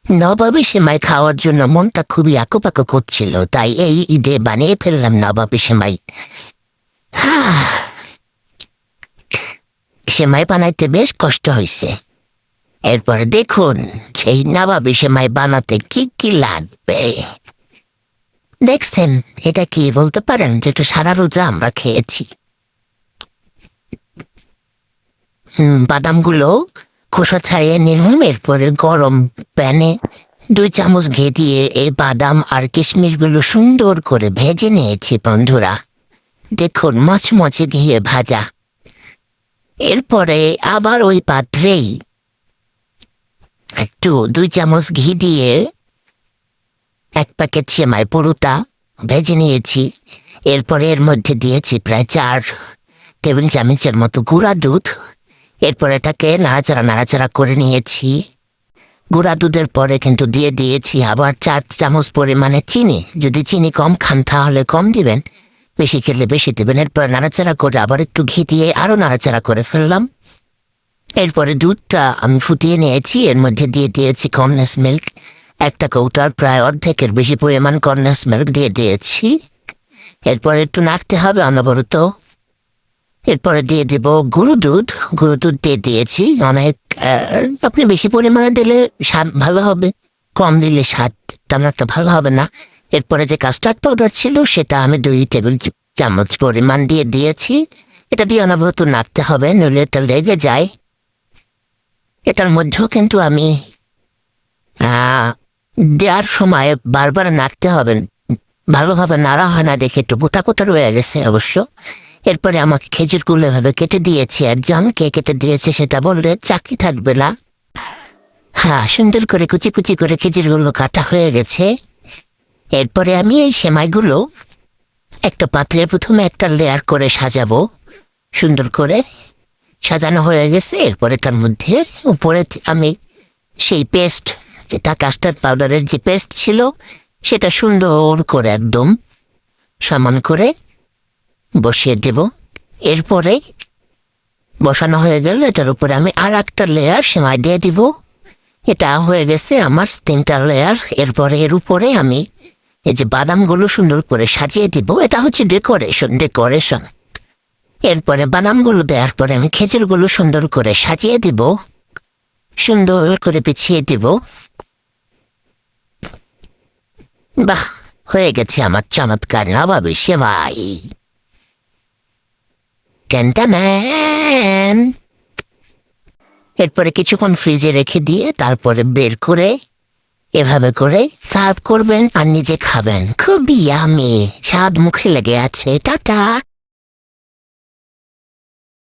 নবাবী সেমাই খাওয়ার জন্য মনটা খুবই আঁকুপাকু করছিল, তাই এই ঈদে বানিয়ে ফেললাম নবাবী সেমাই। সেমাই বানাইতে বেশ কষ্ট হয়েছে। এরপরে দেখুন সেই নবাবী সেমাই বানাতে কি কি লাগবে। দেখছেন এটা কি বলতে পারেন, যেটা সারা রোজা আমরা খেয়েছি। বাদামগুলো খোসা ছাড়িয়ে নিলাম। এরপরে গরম প্যানে 2 চামচ ঘি দিয়ে এই বাদাম আর কিশমিশগুলো সুন্দর করে ভেজে নিয়েছি বন্ধুরা। দেখুন মচমচে ঘিয়ে ভাজা। এরপরে আবার ওই পাত্রেই একটু 2 চামচ ঘি দিয়ে 1 প্যাকেট সেমাই পুরোটা ভেজে নিয়েছি। এরপরে এর মধ্যে দিয়েছি প্রায় 4 টেবিল চামচের মতো গুঁড়া দুধ। এরপর এটাকে নাড়াচাড়া করে নিয়েছি। গুঁড়া দুধের পরে কিন্তু দিয়ে দিয়েছি আবার 4 চামচ পরিমাণে চিনি। যদি চিনি কম খান তাহলে কম দিবেন, বেশি খেলে বেশি দেবেন। এরপর নাড়াচাড়া করে আবার একটু ঘি দিয়ে আরও নাড়াচাড়া করে ফেললাম। এরপরে দুধটা আমি ফুটিয়ে নিয়েছি। এর মধ্যে দিয়ে দিয়েছি কনডেন্স মিল্ক। 1 কৌটার প্রায় অর্ধেকের বেশি পরিমাণ কনডেন্স মিল্ক দিয়ে দিয়েছি। এরপর একটু নাড়তে হবে অনবরত। এরপরে দিয়ে দেব গুঁড়ো দুধ দিয়ে দিয়েছি অনেক। আপনি বেশি পরিমাণে দিলে স্বাদ ভালো হবে, কম দিলে স্বাদ তেমন একটা ভালো হবে না। এরপরে যে কাস্টার্ড পাউডার ছিল সেটা আমি 2 টেবিল চামচ পরিমাণ দিয়ে দিয়েছি। এটা দিয়ে অনবরত নাড়তে হবে, নইলে এটা লেগে যায়। এটার মধ্যেও কিন্তু আমি দেওয়ার সময় বারবার নাড়তে হবে, ভালোভাবে নাড়া হয় না দেখে একটু গোটা গোটা রয়ে গেছে অবশ্য। এরপরে আমাকে খেজুরগুলো এভাবে কেটে দিয়েছে একজন। কে কেটে দিয়েছে সেটা বললে চাকরি থাকবে না। হ্যাঁ, সুন্দর করে কুচি কুচি করে খেজুরগুলো কাটা হয়ে গেছে। এরপরে আমি এই সেমাইগুলো একটা পাত্রে প্রথমে একটা লেয়ার করে সাজাবো। সুন্দর করে সাজানো হয়ে গেছে। এরপরে তার মধ্যে উপরে আমি সেই পেস্ট, যেটা কাস্টার্ড পাউডারের যে পেস্ট ছিল সেটা সুন্দর করে একদম সমান করে বসিয়ে দেব। এরপরে বসানো হয়ে গেল এটার উপরে আমি আর একটা লেয়ার সেমাই দিয়ে দিব। এটা হয়ে গেছে আমার 3টা লেয়ার। এরপরে এর উপরে আমি এই যে বাদামগুলো সুন্দর করে সাজিয়ে দিব। এটা হচ্ছে ডেকোরেশন। এরপরে বাদামগুলো দেওয়ার পরে আমি খেজুরগুলো সুন্দর করে সাজিয়ে দিব, সুন্দর করে পিছিয়ে দিব। বাহ, হয়ে গেছে আমার চমৎকার নবাবী সেমাই। ক্যান্টাম্যান। এরপরে কিছুক্ষণ ফ্রিজে রেখে দিয়ে তারপরে বের করে এভাবে করে সার্ভ করবেন আর নিজে খাবেন। খুবই ইয়ামি, স্বাদ মুখে লেগে আছে। টাটা।